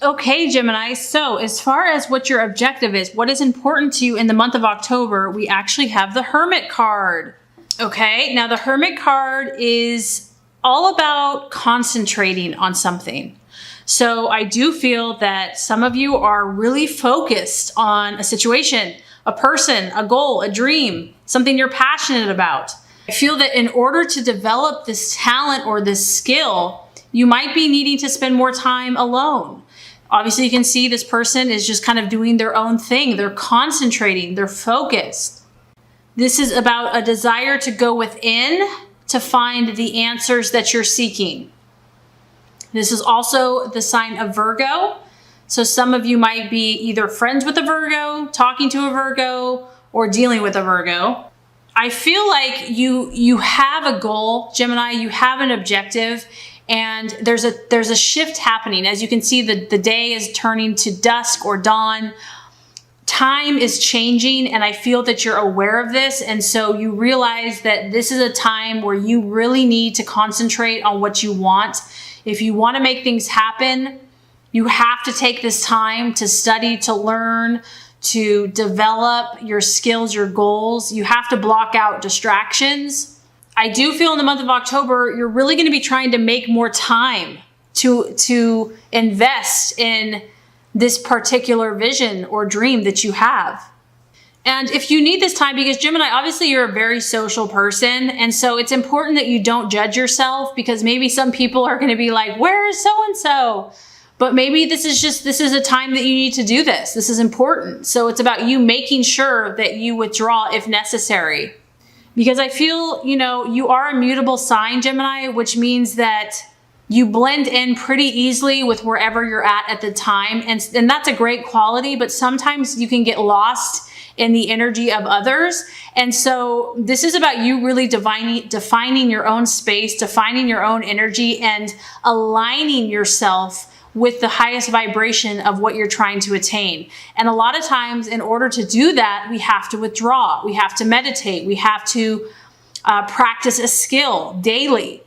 Okay, Gemini, so as far as what your objective is, what is important to you in the month of October, we actually have the Hermit card. Okay, now the Hermit card is all about concentrating on something. So I do feel that some of you are really focused on a situation, a person, a goal, a dream, something you're passionate about. I feel that in order to develop this talent or this skill, you might be needing to spend more time alone. Obviously, you can see this person is just kind of doing their own thing. They're concentrating, they're focused. This is about a desire to go within to find the answers that you're seeking. This is also the sign of Virgo. So some of you might be either friends with a Virgo, talking to a Virgo, or dealing with a Virgo. I feel like you have a goal, Gemini, you have an objective, and there's a shift happening. As you can see, the day is turning to dusk or dawn. Time is changing, and I feel that you're aware of this. And so you realize that this is a time where you really need to concentrate on what you want. If you want to make things happen, you have to take this time to study, to learn, to develop your skills, your goals. You have to block out distractions. I do feel in the month of October, you're really going to be trying to make more time to invest in this particular vision or dream that you have. And if you need this time, because Gemini, obviously you're a very social person. And so it's important that you don't judge yourself, because maybe some people are going to be like, where is so-and-so? But maybe this is a time that you need to do this. This is important. So it's about you making sure that you withdraw if necessary. Because I feel, you are a mutable sign, Gemini, which means that you blend in pretty easily with wherever you're at the time. And that's a great quality, but sometimes you can get lost in the energy of others. And so this is about you really defining your own space, defining your own energy, and aligning yourself with the highest vibration of what you're trying to attain. And a lot of times, in order to do that, we have to withdraw, we have to meditate, we have to practice a skill daily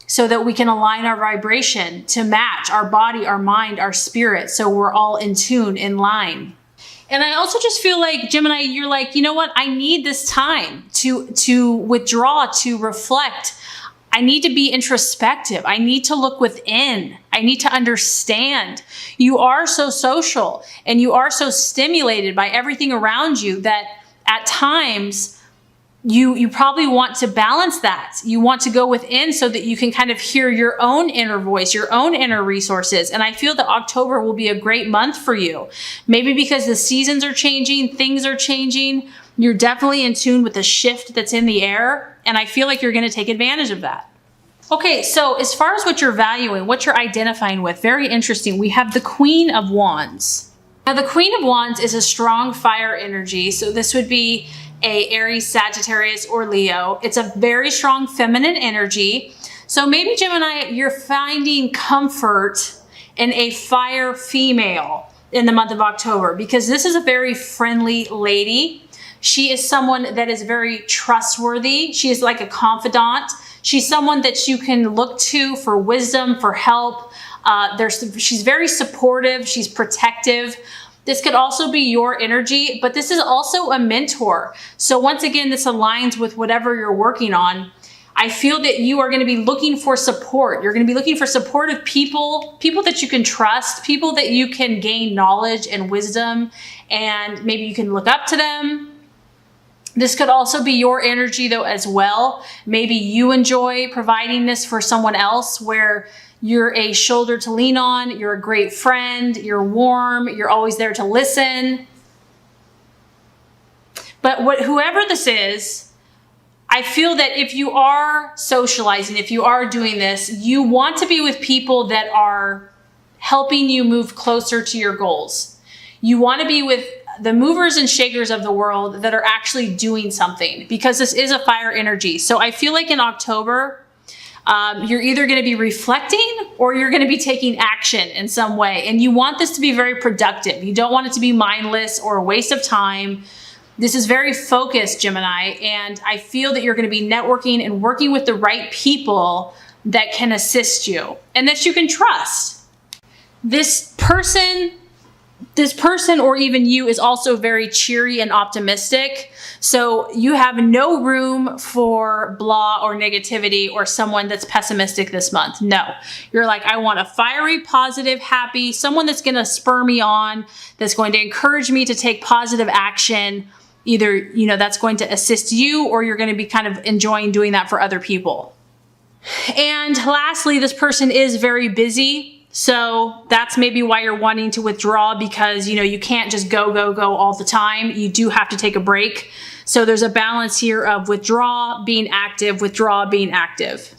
so that we can align our vibration to match our body, our mind, our spirit, so we're all in tune, in line. And I also just feel like, Gemini, you're like, you know what? I need this time to withdraw, to reflect. I need to be introspective. I need to look within. I need to understand. You are so social and you are so stimulated by everything around you that at times you probably want to balance that. You want to go within so that you can kind of hear your own inner voice, your own inner resources. And I feel that October will be a great month for you. Maybe because the seasons are changing, things are changing. You're definitely in tune with the shift that's in the air. And I feel like you're going to take advantage of that. Okay, so as far as what you're valuing, what you're identifying with, very interesting. We have the Queen of Wands. Now, the Queen of Wands is a strong fire energy. So this would be a Aries, Sagittarius, or Leo. It's a very strong feminine energy. So maybe, Gemini, you're finding comfort in a fire female in the month of October, because this is a very friendly lady. She is someone that is very trustworthy. She is like a confidant. She's someone that you can look to for wisdom, for help. She's very supportive. She's protective. This could also be your energy, but this is also a mentor. So once again, this aligns with whatever you're working on. I feel that you are going to be looking for support. You're going to be looking for supportive people, people that you can trust, people that you can gain knowledge and wisdom, and maybe you can look up to them. This could also be your energy though as well. Maybe you enjoy providing this for someone else, where you're a shoulder to lean on, you're a great friend, you're warm, you're always there to listen. But whoever this is, I feel that if you are socializing, if you are doing this, you want to be with people that are helping you move closer to your goals. You want to be with the movers and shakers of the world that are actually doing something, because this is a fire energy. So I feel like in October, you're either going to be reflecting or you're going to be taking action in some way. And you want this to be very productive. You don't want it to be mindless or a waste of time. This is very focused, Gemini. And I feel that you're going to be networking and working with the right people that can assist you and that you can trust. This This person or even you is also very cheery and optimistic. So you have no room for blah or negativity or someone that's pessimistic this month. No, you're like, I want a fiery, positive, happy, someone that's going to spur me on, that's going to encourage me to take positive action. Either, you know, that's going to assist you or you're going to be kind of enjoying doing that for other people. And lastly, this person is very busy. So that's maybe why you're wanting to withdraw, because, you know, you can't just go all the time. You do have to take a break. So there's a balance here of withdraw, being active, withdraw, being active.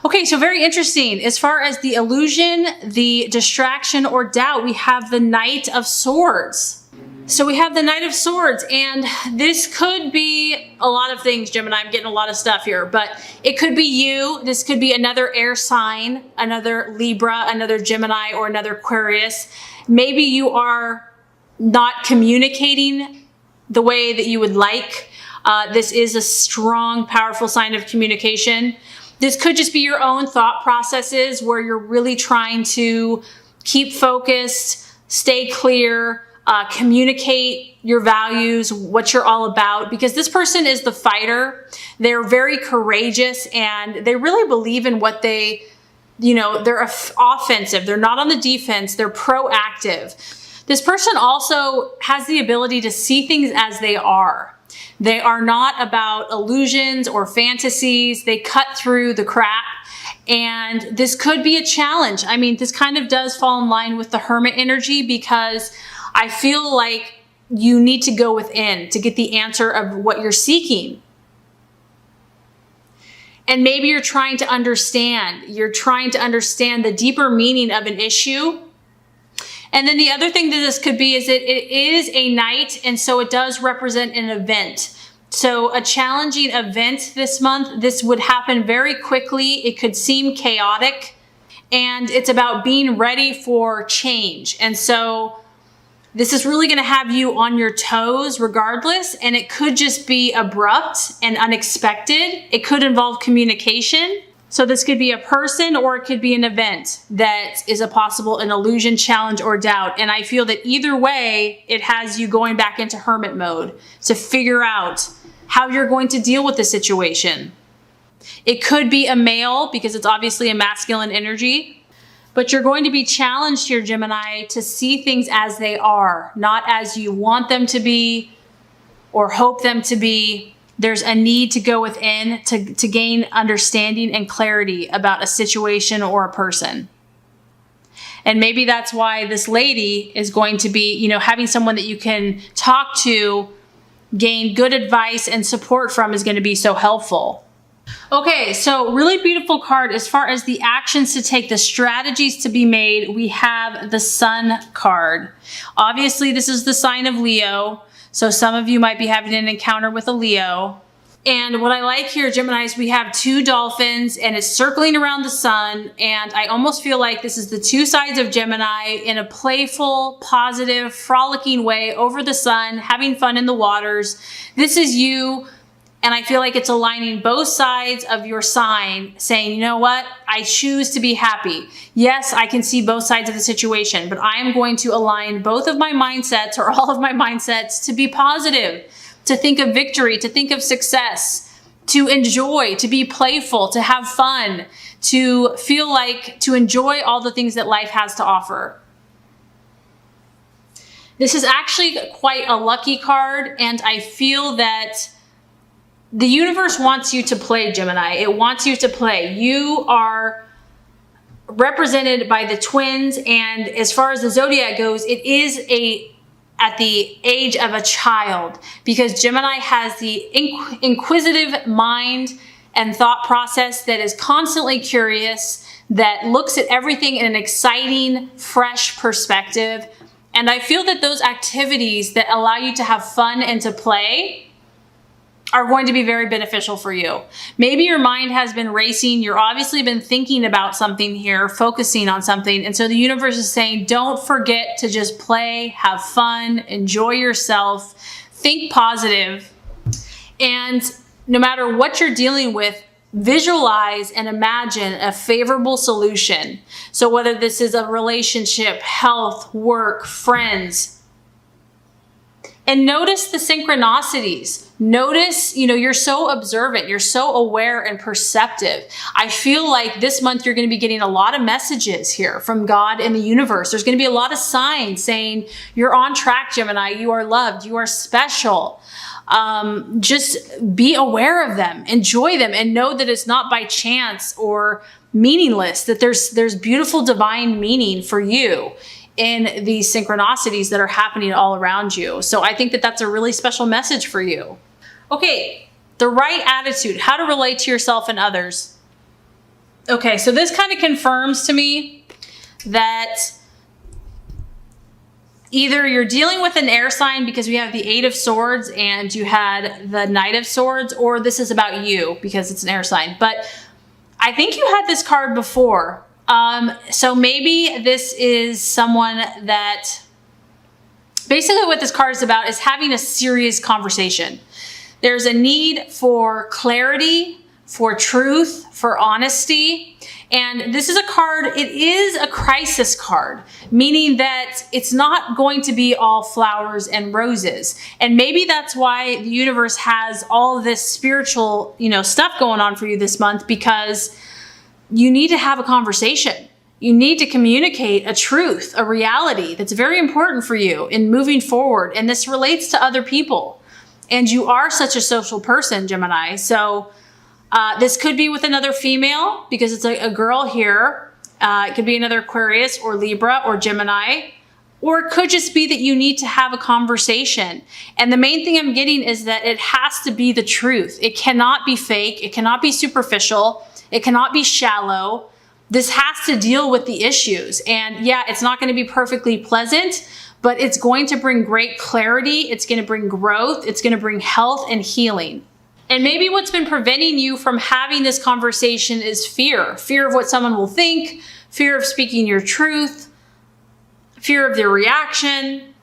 Okay, so very interesting. As far as the illusion, the distraction or doubt, we have the Knight of Swords. So we have the Knight of Swords, and this could be a lot of things, Gemini. I'm getting a lot of stuff here, but it could be you. This could be another air sign, another Libra, another Gemini, or another Aquarius. Maybe you are not communicating the way that you would like. This is a strong, powerful sign of communication. This could just be your own thought processes where you're really trying to keep focused, stay clear, communicate your values, what you're all about, because this person is the fighter. They're very courageous and they really believe in what they, you know, they're offensive. They're not on the defense. They're proactive. This person also has the ability to see things as they are. They are not about illusions or fantasies. They cut through the crap. And this could be a challenge. I mean, this kind of does fall in line with the Hermit energy, because I feel like you need to go within to get the answer of what you're seeking. And maybe you're trying to understand. You're trying to understand the deeper meaning of an issue. And then the other thing that this could be is that it is a night, and so it does represent an event. So a challenging event this month. This would happen very quickly. It could seem chaotic, and it's about being ready for change. And so this is really going to have you on your toes regardless, and it could just be abrupt and unexpected. It could involve communication. So this could be a person or it could be an event that is a possible an illusion, challenge, or doubt. And I feel that either way, it has you going back into hermit mode to figure out how you're going to deal with the situation. It could be a male because it's obviously a masculine energy. But you're going to be challenged here, Gemini, to see things as they are, not as you want them to be or hope them to be. There's a need to go within to gain understanding and clarity about a situation or a person. And maybe that's why this lady is going to be, you know, having someone that you can talk to, gain good advice and support from is going to be so helpful. Okay, so really beautiful card. As far as the actions to take, the strategies to be made, we have the Sun card. Obviously, this is the sign of Leo, so some of you might be having an encounter with a Leo. And what I like here, Gemini, is we have two dolphins and it's circling around the sun. And I almost feel like this is the two sides of Gemini in a playful, positive, frolicking way over the sun, having fun in the waters. This is you. And I feel like it's aligning both sides of your sign, saying, you know what? I choose to be happy. Yes, I can see both sides of the situation, but I am going to align both of my mindsets or all of my mindsets to be positive, to think of victory, to think of success, to enjoy, to be playful, to have fun, to feel like, to enjoy all the things that life has to offer. This is actually quite a lucky card, and I feel that the universe wants you to play, Gemini. It wants you to play. You are represented by the twins, and as far as the zodiac goes, it is at the age of a child, because Gemini has the inquisitive mind and thought process that is constantly curious, that looks at everything in an exciting, fresh perspective. And I feel that those activities that allow you to have fun and to play are going to be very beneficial for you. Maybe your mind has been racing. You're obviously been thinking about something here, focusing on something. And so the universe is saying, don't forget to just play, have fun, enjoy yourself, think positive. And no matter what you're dealing with, visualize and imagine a favorable solution. So whether this is a relationship, health, work, friends, and notice the synchronicities. Notice, you're so observant, you're so aware and perceptive. I feel like this month you're going to be getting a lot of messages here from God and the universe. There's going to be a lot of signs saying you're on track, Gemini. You are loved. You are special. Just be aware of them, enjoy them, and know that it's not by chance or meaningless, that there's beautiful divine meaning for you in these synchronicities that are happening all around you. So I think that that's a really special message for you. Okay, the right attitude, how to relate to yourself and others. Okay, so this kind of confirms to me that either you're dealing with an air sign because we have the 8 of Swords and you had the Knight of Swords, or this is about you because it's an air sign. But I think you had this card before. So maybe this is someone that basically what this card is about is having a serious conversation. There's a need for clarity, for truth, for honesty. And this is a card, it is a crisis card, meaning that it's not going to be all flowers and roses. And maybe that's why the universe has all this spiritual, stuff going on for you this month, because you need to have a conversation. You need to communicate a truth, a reality that's very important for you in moving forward. And this relates to other people. And you are such a social person, Gemini. So this could be with another female because it's a girl here. It could be another Aquarius or Libra or Gemini. Or it could just be that you need to have a conversation. And the main thing I'm getting is that it has to be the truth. It cannot be fake. It cannot be superficial. It cannot be shallow. This has to deal with the issues. And yeah, it's not going to be perfectly pleasant, but it's going to bring great clarity. It's going to bring growth. It's going to bring health and healing. And maybe what's been preventing you from having this conversation is fear. Fear of what someone will think, fear of speaking your truth, fear of their reaction.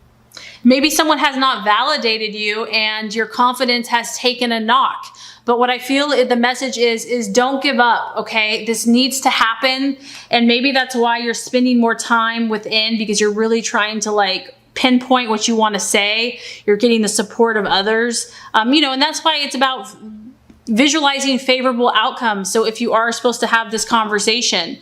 Maybe someone has not validated you and your confidence has taken a knock. But what I feel the message is don't give up, okay? This needs to happen. And maybe that's why you're spending more time within, because you're really trying to pinpoint what you want to say. You're getting the support of others. And that's why it's about visualizing favorable outcomes. So if you are supposed to have this conversation,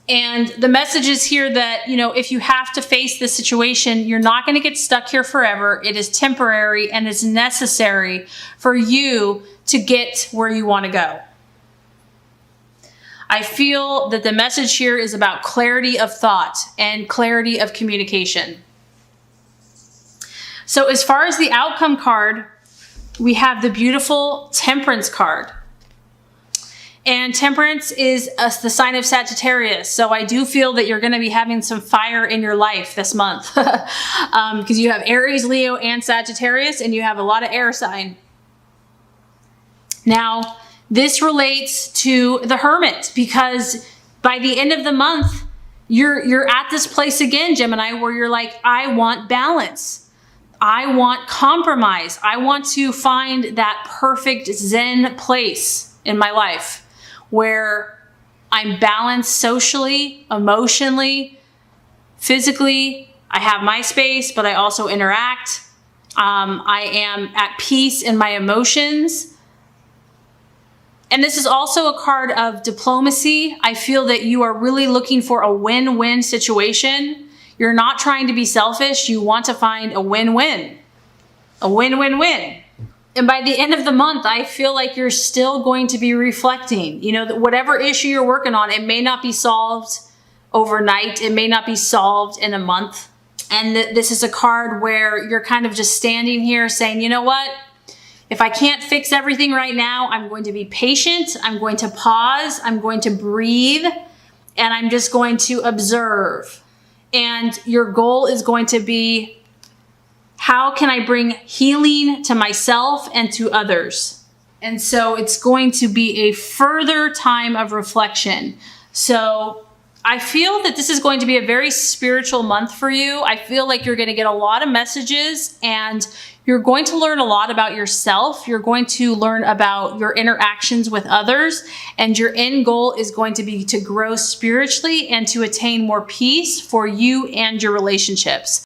and the message is here that, if you have to face this situation, you're not going to get stuck here forever. It is temporary and it's necessary for you to get where you want to go. I feel that the message here is about clarity of thought and clarity of communication. So as far as the outcome card, we have the beautiful Temperance card. And Temperance is the sign of Sagittarius. So I do feel that you're going to be having some fire in your life this month. Because you have Aries, Leo, and Sagittarius, and you have a lot of air sign. Now, this relates to the Hermit, because by the end of the month, you're at this place again, Gemini, where you're like, I want balance. I want compromise. I want to find that perfect Zen place in my life where I'm balanced socially, emotionally, physically. I have my space, but I also interact. I am at peace in my emotions. And this is also a card of diplomacy. I feel that you are really looking for a win-win situation. You're not trying to be selfish. You want to find a win-win. A win-win-win. And by the end of the month, I feel like you're still going to be reflecting. That whatever issue you're working on, it may not be solved overnight. It may not be solved in a month. And this is a card where you're kind of just standing here saying, you know what? If I can't fix everything right now, I'm going to be patient. I'm going to pause. I'm going to breathe. And I'm just going to observe. And your goal is going to be, how can I bring healing to myself and to others? And so it's going to be a further time of reflection. So I feel that this is going to be a very spiritual month for you. I feel like you're going to get a lot of messages and you're going to learn a lot about yourself. You're going to learn about your interactions with others, and your end goal is going to be to grow spiritually and to attain more peace for you and your relationships.